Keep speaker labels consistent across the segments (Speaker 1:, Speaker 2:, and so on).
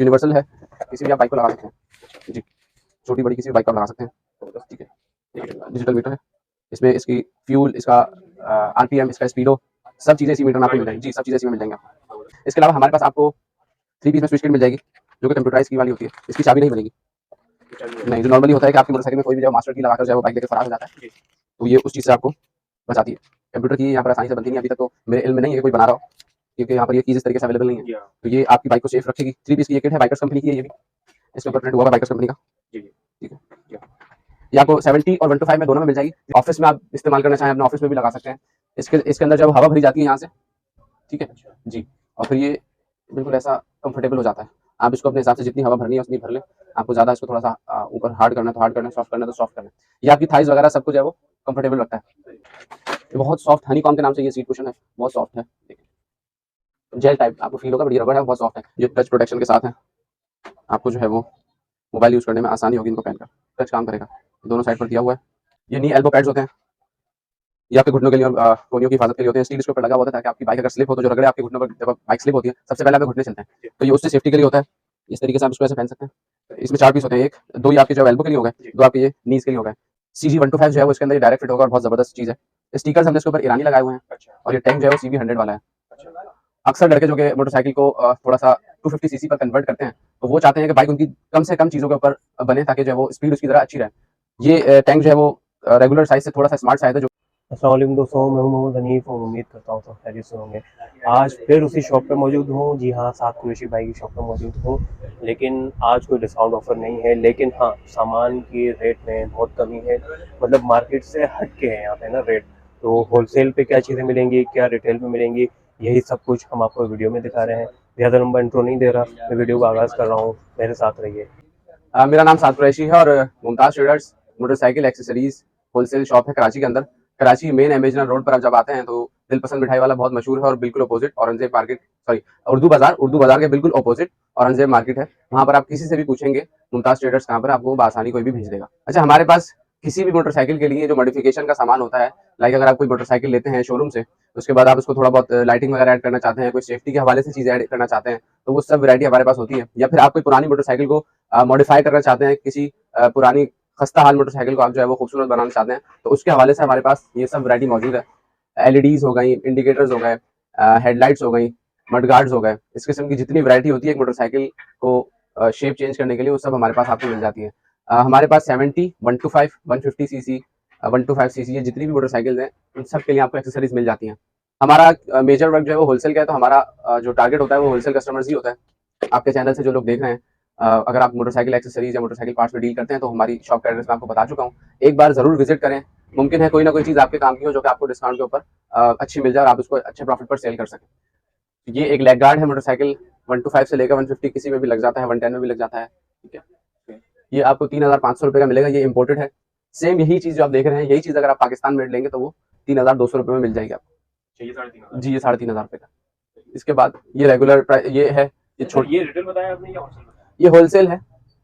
Speaker 1: Universal है, किसी भी आप बाइक को लगा सकते हैं जी, छोटी बड़ी किसी भी बाइक को आप लगा सकते हैं। ठीक है, डिजिटल मीटर है, इसमें इसकी फ्यूल, इसका आरपीएम, इसका स्पीडो, सब चीज़ें इसी मीटर में आपको मिल जाएंगी जी, सब चीज़ें इसी में मिल जाएंगी आपको। इसके अलावा हमारे पास आपको 3 पीस में स्विच किट मिल जाएगी, जो कि कंप्यूटराइज की वाली होती है, इसकी चाबी नहीं बनेगी। नहीं, जो नॉर्मली होता है कि आपकी मोटरसाइकिल में कोई भी जो मास्टर की लगाकर जो है वो बाइक लेके फरार हो जाता है, तो ये उस चीज़ से आपको बचाती है। कंप्यूटर की यहाँ पर आसानी से बनती नहीं, अभी तक तो मेरे इल्म में नहीं है कि कोई बना रहा हो, क्योंकि यहाँ पर ये चीज़ इस तरीके से अवेलेबल नहीं है। तो ये आपकी बाइक को सेफ रखेगी। 3 पीस की ये किट है, बाइकर्स कंपनी की है ये भी, इसके ऊपर प्रिंट हुआ है बाइकर्स कंपनी का। ठीक है, ये आपको 70 और 1 to 5 में दोनों में मिल जाएगी। ऑफिस में आप इस्तेमाल करना चाहें, अपने ऑफिस में भी लगा सकते हैं। इसके अंदर जब हवा भरी जाती है यहाँ से, ठीक है जी, और फिर ये बिल्कुल ऐसा कंफर्टेबल हो जाता है। आप इसको अपने हिसाब से जितनी हवा भरनी है उतनी भर लें। आपको ज़्यादा इसको थोड़ा सा ऊपर हार्ड करना है तो हार्ड करना है, सॉफ्ट करना है तो सॉफ्ट करना है। ये आपकी थाइज वगैरह सब कुछ है वो कंफर्टेबल रखता है। ये बहुत सॉफ्ट हनीकॉम के नाम से ये सीट कुशन है, बहुत सॉफ्ट है, जेल टाइप आपको फील होगा, बड़ी रबड़ है, बहुत सॉफ्ट है। ये टच प्रोटेक्शन के साथ है, आपको जो है वो मोबाइल यूज़ करने में आसानी होगी इनको पहनकर। टच काम करेगा, दोनों साइड पर दिया हुआ है। ये नी एल्बो पैड्स होते हैं, ये आपके घुटनों के लिए और कोहनियों की हिफाजत के लिए होते हैं। स्टील इसके ऊपर लगा हुआ होता है ताकि आपकी बाइक अगर स्लिप हो तो जो रगड़े आपके घुटनों पर, जब बाइक स्लिप होती है सबसे पहले आपके घुटने चलते हैं, तो ये उससे सेफ्टी के लिए होता है। इस तरीके से आप इसको ऐसे पहन सकते हैं। इसमें 4 पीस होते हैं, एक दो ये आपके जो एल्बो के लिए हो गए, दो आपके ये नीज के लिए हो गए। CG 125 जो है वो इसके अंदर ये डायरेक्ट फिट होगा और बहुत जबरदस्त चीज़ है। स्टिकर्स हमने इसके ऊपर ईरानी लगाए हुए हैं, और ये टैंक जो है वो CB 100 वाला है। अक्सर लड़के जो कि मोटरसाइकिल को थोड़ा सा 250 सीसी पर कन्वर्ट करते हैं, तो वो चाहते हैं कि बाइक उनकी कम से कम चीज़ों के ऊपर बने, ताकि जो है वो स्पीड उसकी तरह अच्छी रहे। ये टैंक जो है वो रेगुलर साइज से थोड़ा सा स्मार्ट साइज है। जो
Speaker 2: अस्सलाम वालेकुम दोस्तों, मैं हूं मोहम्मद हनीफ और उम्मीद करता हूं सब खैरियत से होंगे। आज फिर उसी शॉप पे मौजूद हूं, जी हाँ, सात कुरैशी भाई की शॉप पे मौजूद हूं। लेकिन आज कोई डिस्काउंट ऑफर नहीं है, लेकिन हाँ, सामान की रेट में बहुत कमी है। मतलब मार्केट से हट के है यहाँ पे ना रेट। तो होलसेल पे क्या चीज़ें मिलेंगी, क्या रिटेल में मिलेंगी, यही सब कुछ हम आपको वीडियो में दिखा रहे हैं। ज़्यादा लंबा इंट्रो नहीं दे रहा, मैं वीडियो का आगाज़ कर रहा हूँ, मेरे साथ रहिए।
Speaker 1: मेरा नाम साद कुरैशी है और Mumtaz traders motorcycle accessories wholesale shop है कराची के अंदर। कराची मेन एमेजन रोड पर आप जब आते हैं तो दिलपसंद मिठाई वाला बहुत मशहूर है, और बिल्कुल opposite Aurangzeb market, sorry Urdu बाजार के बिल्कुल अपोजिट औरंगजेब मार्केट है। वहाँ पर आप किसी से भी पूछेंगे मुमताज़ ट्रेडर्स कहाँ पर, आपको आसानी कोई भी भेज देगा। अच्छा, हमारे पास किसी भी मोटरसाइकिल के लिए जो मॉडिफिकेशन का सामान होता है, लाइक अगर आप कोई मोटरसाइकिल लेते हैं शोरूम से, उसके बाद आप उसको थोड़ा बहुत लाइटिंग वगैरह ऐड करना चाहते हैं, कोई सेफ्टी के हवाले से चीज़ें ऐड करना चाहते हैं, तो वो सब वैरायटी हमारे पास होती है। या फिर आप कोई पुरानी मोटरसाइकिल को मॉडिफाई करना चाहते हैं, किसी पुरानी खस्ता हाल मोटरसाइकिल को आप जो है वो खूबसूरत बनाना चाहते हैं, तो उसके हवाले से हमारे पास ये सब वैरायटी मौजूद है। LEDs हो गई, इंडिकेटर्स हो गए, हेडलाइट्स हो गई, मडगार्ड्स हो गए, इस किस्म की जितनी वैरायटी होती है एक मोटरसाइकिल को शेप चेंज करने के लिए, वो सब हमारे पास आपको मिल जाती है। हमारे पास 70, 1 to 5, 150 सीसी, 1 to 5 सीसी, ये जितनी भी मोटरसाइकिल हैं उन सब के लिए आपको एक्सेसरीज मिल जाती हैं। हमारा मेजर वर्क जो है वो होलसेल का है, तो हमारा जो टारगेट होता है वो होलसेल कस्टमर्स ही होता है। आपके चैनल से जो लोग देख रहे हैं, अगर आप मोटरसाइकिल एक्सेसरीज या मोटरसाइकिल पार्ट्स में डील करते हैं, तो हमारी शॉप का एड्रेस मैं आपको बता चुका हूँ, एक बार जरूर विजिट करें। मुमकिन है कोई ना कोई चीज़ आपके काम की हो जो कि आपको डिस्काउंट के ऊपर अच्छी मिल जाए और आप उसको अच्छे प्रॉफिट पर सेल कर सकें। ये एक लेग गार्ड है मोटरसाइकिल, 1 to 5 से लेकर 150 किसी में भी लग जाता है, 110 में भी लग जाता है। ठीक है, ये आपको 3,500 रुपये का मिलेगा, ये इम्पोर्टेड है। सेम यही चीज़ जो आप देख रहे हैं, यही चीज़ अगर आप पाकिस्तान में लेंगे तो वो 3,200 रुपये में मिल जाएगी आपको जी, ये 3,500 रुपये का। इसके बाद ये रेगुलर प्राइस ये है, ये रिटेल बताया आपने या होलसेल बताया? ये होलसेल है,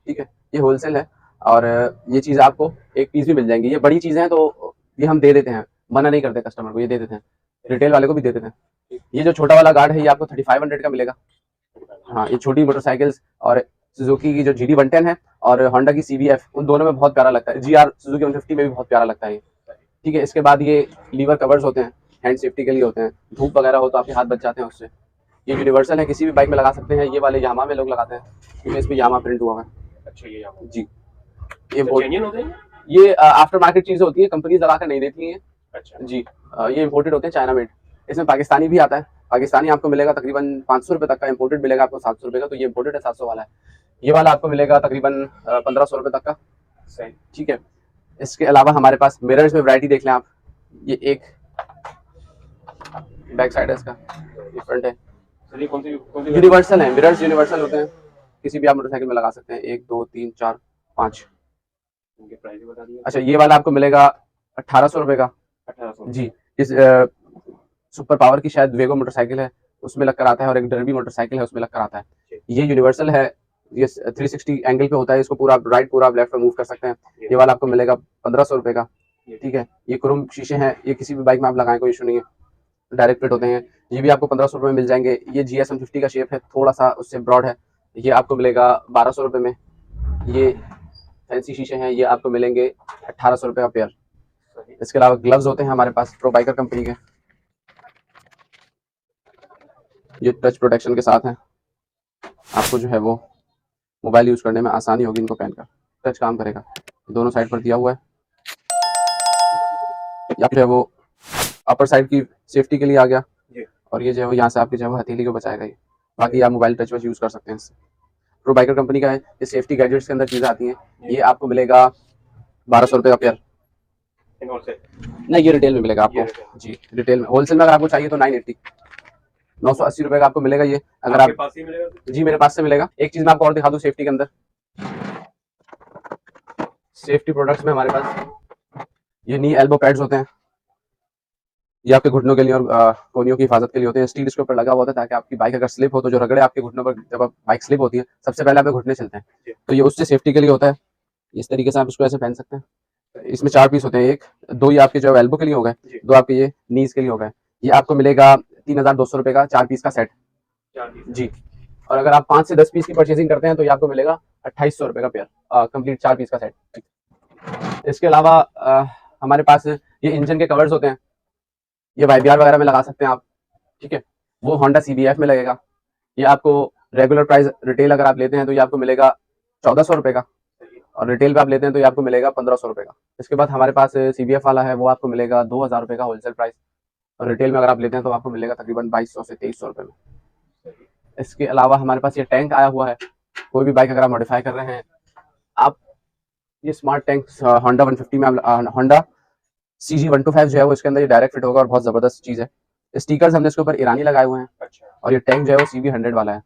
Speaker 1: ठीक है, ये होलसेल है। और ये चीज़ आपको एक पीस भी मिल जाएंगी। ये बड़ी चीज़ें हैं तो ये हम दे देते हैं, मना नहीं करते कस्टमर को, ये दे देते हैं, रिटेल वाले को भी दे देते हैं। ये जो छोटा वाला गार्ड है ये आपको 3500 का मिलेगा। हाँ, ये छोटी मोटरसाइकिल्स और सुजुकी की जो GD 110 है और होंडा की CBF, उन दोनों में बहुत प्यारा लगता है। GR सुजुकी 150 में भी बहुत प्यारा लगता है ये। ठीक है, इसके बाद ये लीवर कवर्स होते हैं, हैंड सेफ्टी के लिए होते हैं, धूप वगैरह हो तो आपके हाथ बच जाते हैं उससे। ये यूनिवर्सल है, किसी भी बाइक में लगा सकते हैं। ये वाले यामा में लोग लगाते हैं क्योंकि इस पे यामा प्रिंट हुआ है। अच्छा, ये यामा जी, ये जेन्युइन होते हैं, ये आफ्टर मार्केट चीज़ होती है, कंपनीज लगा कर नहीं देती हैं। अच्छा जी, ये इम्पोर्टेड होते हैं, चाइना मेड। इसमें पाकिस्तानी भी आता है, पाकिस्तानी आपको मिलेगा तकरीबन 500 रुपये तक का, इम्पोर्टेड मिलेगा आपको 700 रुपये का, तो ये इम्पोर्टेड है 700 वाला है। ये वाला आपको मिलेगा तकरीबन 1500 रुपये तक का। सही, ठीक है। इसके अलावा हमारे पास मिरर्स में वैरायटी देख लें आप, ये एक बैक साइड है इसका, फ्रंट है, यूनिवर्सल है, मिरर्स यूनिवर्सल होते हैं, किसी भी आप मोटरसाइकिल में लगा सकते हैं। 1 2 3 4 5। अच्छा, ये वाला आपको मिलेगा 1800 रुपये का। 1800 जी। इस सुपर पावर की शायद वेगो मोटरसाइकिल है, उसमें लगकर आता है, और एक डर्बी मोटरसाइकिल है उसमें लगकर आता है। ये यूनिवर्सल है, ये 360 एंगल पे होता है, इसको पूरा राइट पूरा लेफ्ट में मूव कर सकते हैं। ये वाला आपको मिलेगा 1500 रुपये का। ठीक है, ये क्रोम शीशे हैं, ये किसी भी बाइक में आप लगाएं कोई इशू नहीं है, डायरेक्ट फिट होते हैं। ये भी आपको 1500 रुपये में मिल जाएंगे। ये GS 150 का शेप है, थोड़ा सा उससे ब्रॉड है, ये आपको मिलेगा 1200 रुपये में। ये फैंसी शीशे हैं, ये आपको मिलेंगे 1800 रुपये का पेयर। इसके अलावा ग्लव्स होते हैं हमारे पास प्रो बाइकर कंपनी के, ये टच प्रोटेक्शन के साथ हैं। आपको जो है वो मोबाइल यूज करने में आसानी होगी इनको पहनकर। टच काम करेगा, दोनों साइड पर दिया हुआ है। या जो है वो अपर साइड की सेफ्टी के लिए आ गया, और ये जो है वो यहाँ से आपकी जो है वो हथेली को बचाएगा ये। बाकी आप मोबाइल टच वच यूज कर सकते हैं इससे। प्रो बाइकर कंपनी का है, ये सेफ्टी गैजेट्स के अंदर चीजें आती हैं। ये आपको मिलेगा 1200 रुपये का पेयर। नहीं, ये रिटेल में मिलेगा आपको जी, रिटेल में। होलसेल में अगर आपको चाहिए तो 980 रुपये का आपको मिलेगा ये। अगर आप
Speaker 3: पास ही मिलेगा?
Speaker 1: जी मेरे पास से मिलेगा। एक चीज मैं आपको और दिखा दूं सेफ्टी के अंदर, सेफ्टी प्रोडक्ट्स में हमारे पास ये नी एल्बो पैड्स होते हैं। ये आपके घुटनों के लिए और कोहनियों की हिफाजत के लिए होते हैं। स्टील इसके ऊपर लगा हुआ होता है ताकि आपकी बाइक अगर स्लिप हो तो जो रगड़े आपके घुटनों पर, जब बाइक स्लिप होती है सबसे पहले आपके घुटने चलते हैं, तो ये उससे सेफ्टी के लिए होता है। इस तरीके से आप इसको ऐसे पहन सकते हैं। इसमें 4 पीस होते हैं, एक दो ये आपके जो एल्बो के लिए हो गए, दो आपके ये नीज के लिए हो गए। ये आपको मिलेगा 3200 रुपये का 4 पीस का सेट जी। और अगर आप 5 से 10 पीस की परचेसिंग करते हैं तो ये आपको मिलेगा 2800 रुपये का पेयर, कंप्लीट 4 पीस का सेट। इसके अलावा हमारे पास ये इंजन के कवर्स होते हैं, ये वाईबीआर वगैरह में लगा सकते हैं आप, ठीक है। वो होंडा CBF में लगेगा। ये आपको रेगुलर प्राइस रिटेल अगर आप लेते हैं तो ये आपको मिलेगा 1400 रुपये का, और रिटेल पे आप लेते हैं तो ये आपको मिलेगा 1500 रुपये का। इसके बाद हमारे पास CBF वाला है, वो आपको मिलेगा 2000 रुपये का होलसेल प्राइस, और रिटेल में अगर आप लेते हैं तो आपको मिलेगा तकरीबन 2200 से 2300 रुपये में। इसके अलावा हमारे पास ये टैंक आया हुआ है। कोई भी बाइक अगर आप मॉडिफाई कर रहे हैं आप, ये स्मार्ट टैंक होंडा 150 में, होंडा CG125 जो है वो इसके अंदर ये डायरेक्ट फिट होगा, और बहुत जबरदस्त चीज है। स्टिकर्स हमने इसके ऊपर ईरानी लगाए हुए हैं, और ये टैंक जो है वो CB100 वाला है।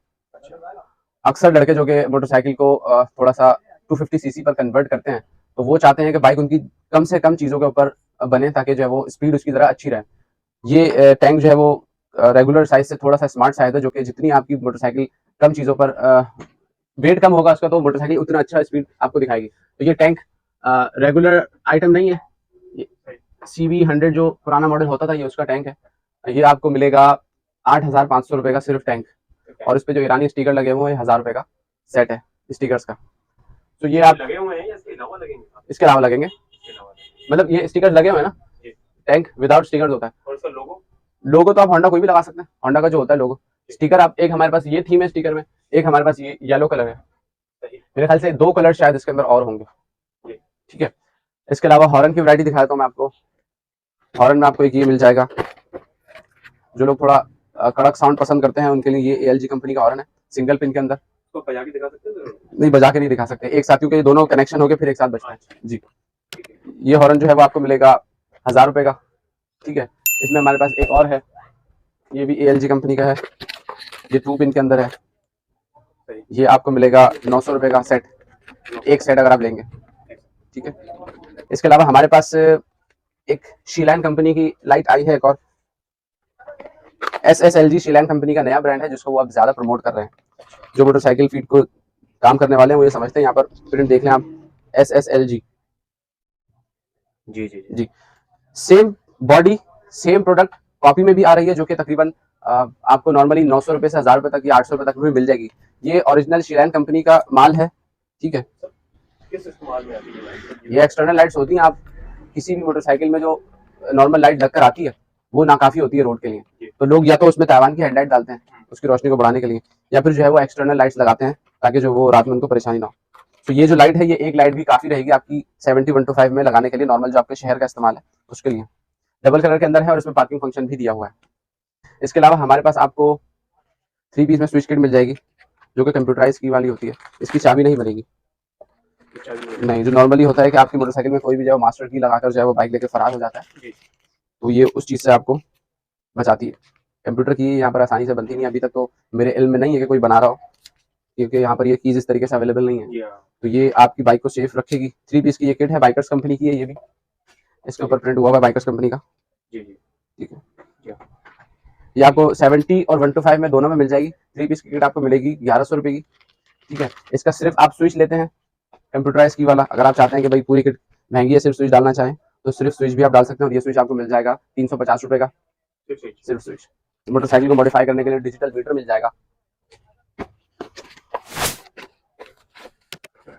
Speaker 1: अक्सर लड़के जो कि मोटरसाइकिल को थोड़ा सा 250cc पर कन्वर्ट करते हैं, तो वो चाहते हैं कि बाइक उनकी कम से कम चीजों के ऊपर बने, ताकि जो है वो स्पीड उसकी जरा अच्छी रहे। ये टैंक जो है वो रेगुलर साइज से थोड़ा सा स्मार्ट साइज है, जो कि जितनी आपकी मोटरसाइकिल कम चीजों पर वेट कम होगा उसका, तो मोटरसाइकिल उतना अच्छा स्पीड आपको दिखाएगी। तो ये टैंक रेगुलर आइटम नहीं है, CB100 जो पुराना मॉडल होता था ये उसका टैंक है। ये आपको मिलेगा 8500 रुपये का सिर्फ टैंक, और इस पे जो ईरानी स्टिकर लगे हुए हैं 1000 रुपये का सेट है स्टिकर्स का। तो ये आप
Speaker 3: लगे हुए हैं या इसके अलावा लगेंगे?
Speaker 1: इसके अलावा लगेंगे, मतलब ये स्टिकर लगे हुए हैं ना, टैंक विदाउट स्टिकर होता है।
Speaker 3: और इसका लोगो?
Speaker 1: लोगो तो आप होंडा कोई भी लगा सकते हैं, होंडा का जो होता है लोगो। स्टिकर आप, एक हमारे पास ये थीम है स्टिकर में, एक हमारे पास ये येलो कलर है, मेरे ख्याल से 2 कलर शायद इसके अंदर और होंगे, ठीक है। इसके अलावा हॉर्न की वैरायटी दिखाता हूँ मैं आपको। हॉर्न में आपको एक ये मिल जाएगा, जो लोग थोड़ा कड़क साउंड पसंद करते हैं उनके लिए ये ALG कंपनी का हॉर्न है, सिंगल पिन के अंदर।
Speaker 3: तो बजा के दिखा सकते हैं?
Speaker 1: नहीं, बजा के नहीं दिखा सकते, एक साथ, क्योंकि ये दोनों कनेक्शन हो गए फिर एक साथ बजता है जी। ये हॉर्न जो है वो आपको मिलेगा 1000 रुपये का, ठीक है। इसमें हमारे पास एक और है, ये भी ALG कंपनी का है, ये 2 पिन के अंदर है। ये आपको मिलेगा 900 रुपये का सेट, एक सेट अगर आप लेंगे, ठीक है। इसके अलावा हमारे पास एक शीलैंड कंपनी की लाइट आई है, एक और SSLG शीलैंड कंपनी का नया ब्रांड है, जिसको वो अब ज्यादा प्रमोट कर रहे हैं। जो मोटरसाइकिल फील्ड को काम करने वाले हैं वो ये समझते हैं, यहाँ पर प्रिंट देख लें आप, SSLG ji. Same body same product copy में भी आ रही है, जो कि तकरीबन आपको नॉर्मली 900 रुपये से 1000 रुपये तक या 800 रुपये तक में मिल जाएगी। ये ओरिजिनल शीलैंड कंपनी का माल है, ठीक है।
Speaker 3: किस इस्तेमाल में आती है?
Speaker 1: ये एक्सटर्नल लाइट्स होती हैं, आप किसी भी मोटरसाइकिल में जो नॉर्मल लाइट लगकर आती है वो नाकाफी होती है रोड के लिए, तो लोग या तो उसमें ताइवान की हेडलाइट डालते हैं उसकी रोशनी को बढ़ाने के लिए, या फिर जो है वो एक्सटर्नल लाइट्स लगाते हैं ताकि जो वो रात में उनको परेशानी ना हो। तो ये जो लाइट है, ये एक लाइट भी काफी रहेगी आपकी 7125 में लगाने के लिए, नॉर्मल जो आपके शहर का इस्तेमाल है उसके लिए। डबल कलर के अंदर है और इसमें पार्किंग फंक्शन भी दिया हुआ है। इसके अलावा हमारे पास आपको 3 पीस में स्विच किट मिल जाएगी, जो कि कंप्यूटराइज की वाली होती है। इसकी चाबी नहीं बनेगी, नहीं, जो नॉर्मली होता है कि आपकी मोटरसाइकिल में कोई भी जो मास्टर की लगाकर जो है वो बाइक लेकर फरार हो जाता है, तो ये उस चीज से आपको बचाती है। कंप्यूटर की यहाँ पर आसानी से बनती नहीं, अभी तक तो मेरे इल्म में नहीं है कि कोई बना रहा हो, क्योंकि यहाँ पर ये कीज इस तरीके से अवेलेबल नहीं है। तो ये आपकी बाइक को सेफ रखेगी। 3 पीस की ये किट है, बाइकर्स कंपनी की है, ये भी इसके ऊपर प्रिंट हुआ हुआ है बाइकर्स कंपनी का, ठीक है। ये आपको 70 और 125 में दोनों में मिल जाएगी। 3 पीस की किट आपको मिलेगी 1100 रुपये की, ठीक है। इसका सिर्फ आप स्विच लेते हैं कंप्यूटराइज की वाला, अगर आप चाहते हैं कि भाई पूरी किट महंगी है सिर्फ स्विच डालना चाहें तो सिर्फ स्विच भी आप डाल सकते हैं, और ये स्विच आपको मिल जाएगा 350 रुपये का सिर्फ स्विच। मोटरसाइकिल को मॉडिफाई करने के लिए डिजिटल मीटर मिल जाएगा,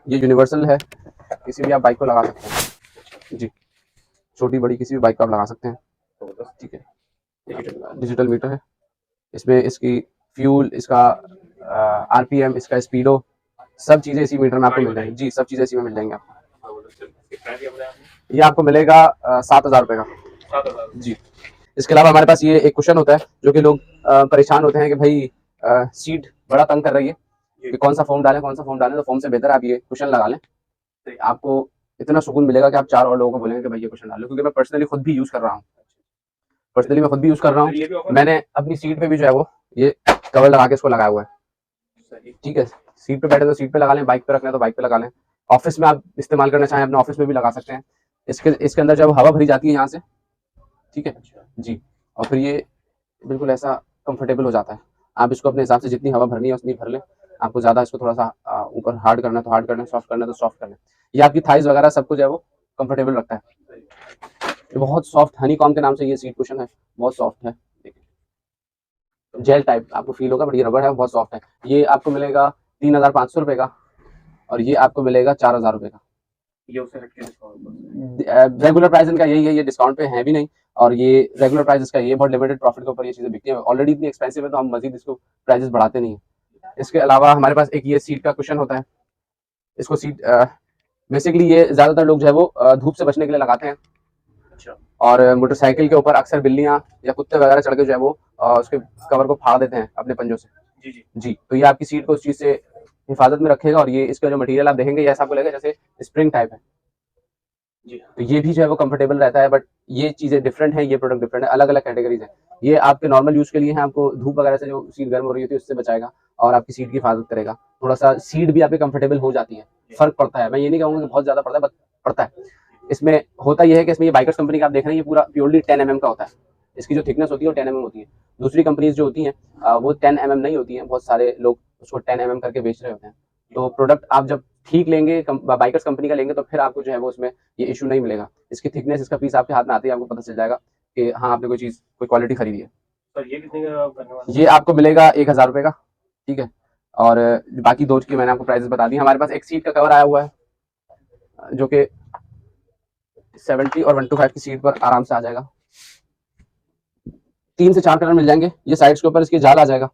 Speaker 1: ये यूनिवर्सल है, किसी भी आप बाइक को लगा सकते हैं जी, छोटी बड़ी किसी भी बाइक को आप लगा सकते हैं। ठीक है, डिजिटल मीटर है, इसमें इसकी फ्यूल, इसका आरपीएम, इसका स्पीडो, सब चीज़ें इसी मीटर में आपको मिल जाएंगी जी, सब चीज़ें इसी में मिल जाएंगी आपको। ये आपको मिलेगा 7,000 रुपये का
Speaker 3: 7,000
Speaker 1: जी। इसके अलावा हमारे पास ये एक कुशन होता है, जो कि लोग परेशान होते हैं कि भाई सीट बड़ा तंग कर रही है कि कौन सा फोम डालें, तो फोम से बेहतर आप ये कुशन लगा लें, तो आपको इतना सुकून मिलेगा कि आप 4 और लोगों को बोलेंगे कि भाई ये कुशन डालो, क्योंकि मैं पर्सनली खुद भी यूज कर रहा हूँ। मैंने अपनी सीट पे भी जो है वो ये कवर लगा के इसको लगाया हुआ है। ठीक है, सीट पे बैठे तो सीट पे लगा लें, बाइक पे रखना है तो बाइक पे लगा लें, ऑफिस में आप इस्तेमाल करना चाहें अपने ऑफिस में भी लगा सकते हैं। इसके अंदर जब हवा भरी जाती है यहाँ से, ठीक है जी, और फिर ये बिल्कुल ऐसा कंफर्टेबल हो जाता है। आप इसको अपने हिसाब से जितनी हवा भरनी है उतनी भर लें, आपको ज़्यादा इसको थोड़ा सा ऊपर हार्ड करना है तो हार्ड करना है, सॉफ्ट करना है तो सॉफ्ट करना है। ये आपकी थाइज वगैरह सब कुछ है वो कंफर्टेबल रखता है। ये बहुत सॉफ्ट हनीकॉम के नाम से ये सीट कुशन है, बहुत सॉफ्ट है, जेल टाइप आपको फील होगा, बट ये रबड़ है, बहुत सॉफ्ट है। ये आपको मिलेगा 3,500 रुपये का, और ये आपको मिलेगा 4,000 रुपये का।
Speaker 3: ये उससे हटके डिस्काउंट
Speaker 1: रेगुलर प्राइस इनका यही है, ये डिस्काउंट पे है भी नहीं, और ये रेगुलर प्राइस इसका ये बहुत लिमिटेड प्रॉफिट के ऊपर ये चीज़ें बिकती हैं। ऑलरेडी इतनी एक्सपेंसिव है तो हम मजीद इसको प्राइसेस बढ़ाते नहीं हैं। इसके अलावा हमारे पास एक ये सीट का कुशन होता है, इसको सीट बेसिकली ये ज़्यादातर लोग जो है वो धूप से बचने के लिए लगाते हैं,
Speaker 3: अच्छा
Speaker 1: और मोटरसाइकिल के ऊपर अक्सर बिल्लियाँ या कुत्ते वगैरह चढ़ के जो है वो उसके कवर को फाड़ देते हैं अपने पंजों से
Speaker 3: जी जी
Speaker 1: जी। तो ये आपकी सीट को उस चीज़ से हिफाजत में रखेगा, और ये इसका जो मटेरियल आप देखेंगे ये ऐसा आपको लगेगा जैसे स्प्रिंग टाइप है
Speaker 3: जी
Speaker 1: तो ये भी जो है वो कंफर्टेबल रहता है। बट ये चीज़ें डिफरेंट हैं, ये प्रोडक्ट डिफरेंट है, अलग अलग कैटेगरीज है। ये आपके नॉर्मल यूज के लिए है, आपको धूप वगैरह से जो सीट गर्म हो रही होती है उससे बचाएगा, और आपकी सीट की हिफाजत करेगा। थोड़ा सा सीट भी आपकी कंफर्टेबल हो जाती है, फर्क पड़ता है, मैं ये नहीं कहूँगा कि बहुत ज़्यादा पड़ता है, बट पड़ता है। इसमें होता यह है कि इसमें ये बाइकर्स कंपनी का आप देख रहे हैं ये पूरा प्योरली 10 mm का होता है, इसकी जो थिकनेस होती है वो 10 mm होती है। दूसरी कंपनीज जो होती हैं वो 10 mm नहीं होती हैं, बहुत सारे लोग उसको 10 mm करके बेच रहे होते हैं। तो प्रोडक्ट आप जब ठीक लेंगे, बाइकर्स कंपनी का लेंगे, तो फिर आपको जो है वो उसमें ये इशू नहीं मिलेगा। इसकी थिकनेस, इसका पीस आपके हाथ में आते ही आपको पता चल जाएगा कि हाँ आपने कोई चीज़, कोई क्वालिटी खरीदी है।
Speaker 3: सर ये कितने का करने वाले
Speaker 1: ये आपको मिलेगा 1,000 रुपये का, ठीक है। और बाकी दो की मैंने आपको प्राइसेस बता दी। हमारे पास एक सीट का कवर आया हुआ है जो कि 70 और 125 की सीट पर आराम से आ जाएगा। 3 से 4 कलर मिल जाएंगे। ये साइड्स के ऊपर इसकी जाल आ जाएगा,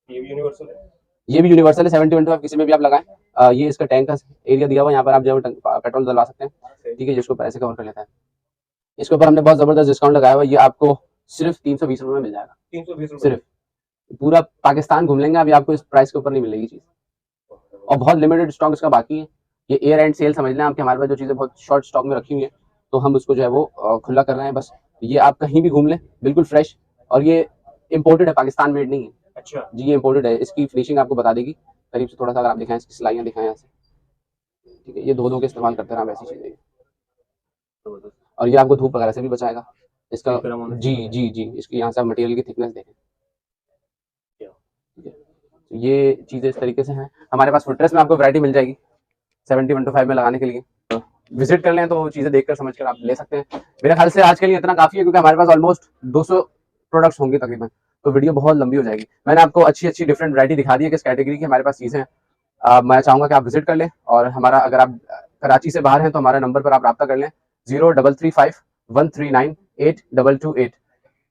Speaker 3: ये भी यूनिवर्सल है
Speaker 1: ये भी यूनिवर्सल है। 70 25 किसी में भी आप लगाएं। ये इसका टैंक का एरिया दिया हुआ है, यहाँ पर आप जो पेट्रोल डलवा सकते हैं, ठीक है, जिसको पैसे कवर कर लेता है। इसके ऊपर हमने बहुत जबरदस्त डिस्काउंट लगाया हुआ है, ये आपको सिर्फ 320 रुपये में मिल जाएगा।
Speaker 3: 320 रुपये
Speaker 1: सिर्फ पूरा पाकिस्तान घूम लेंगे, अभी आपको इस प्राइस के ऊपर नहीं मिलेगी चीज़, और बहुत लिमिटेड स्टॉक इसका बाकी है। ये एयर एंड सेल समझ लें आपके, हमारे पास जो चीज़ें बहुत शॉर्ट स्टॉक में रखी हुई है तो हम उसको जो है वो खुला कर रहे हैं बस। ये आप कहीं भी घूम लें, बिल्कुल फ्रेश, और ये इम्पोर्टेड है, पाकिस्तान मेड नहीं है
Speaker 3: अच्छा
Speaker 1: जी, ये इम्पोर्टेड है। इसकी फिनिशिंग आपको बता देगी करीब से, थोड़ा सा अगर आप दिखाएं, इसकी सिलाइयाँ दिखाएं यहाँ से, ठीक है, ये धो के इस्तेमाल करते हैं हम ऐसी चीज़ें, और ये आपको धूप वगैरह से भी बचाएगा इसका जी जी जी। इसकी यहाँ से आप मटेरियल की थिकनेस देखें, ये चीज़ें इस तरीके से हैं। हमारे पास फुटरेस्ट में आपको वैरायटी मिल जाएगी 70 125 में लगाने के लिए, तो विजिट कर लें तो चीज़ें देखकर समझकर आप ले सकते हैं। मेरे ख्याल से आज के लिए इतना काफ़ी है, क्योंकि हमारे पास ऑलमोस्ट 200 प्रोडक्ट्स होंगे तकरीबन, तो वीडियो बहुत लंबी हो जाएगी। मैंने आपको अच्छी अच्छी डिफरेंट वैरायटी दिखा दी है किस कैटेगरी की हमारे पास चीज़ें हैं। मैं चाहूँगा कि आप विजिट कर लें, और हमारा, अगर आप कराची से बाहर हैं तो हमारे नंबर पर आप रब्ता कर लें 0335 139 8228।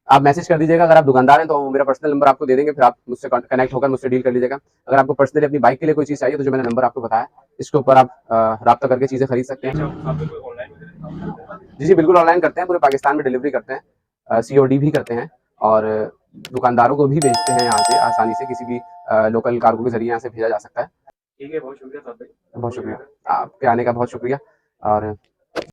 Speaker 1: आप मैसेज कर दीजिएगा। अगर आप दुकानदार हैं तो मेरा पर्सनल नंबर आपको दे देंगे, फिर आप मुझसे कनेक्ट होकर मुझसे डील कर लीजिएगा। अगर आपको पर्सनली अपनी बाइक के लिए कोई चीज़ चाहिए तो जो मैंने नंबर आपको बताया, इसके ऊपर आप रब्ता करके चीज़ें खरीद सकते हैं।
Speaker 3: आप कोई ऑनलाइन
Speaker 1: जी जी बिल्कुल ऑनलाइन करते हैं, पूरे पाकिस्तान में डिलीवरी करते हैं, COD भी करते हैं, और दुकानदारों को भी भेजते हैं यहाँ से आसानी से, किसी भी लोकल कार्गो के जरिए यहाँ से भेजा जा सकता है।
Speaker 3: ठीक है, बहुत शुक्रिया साहब भाई,
Speaker 1: बहुत शुक्रिया, आपके आने का बहुत शुक्रिया। और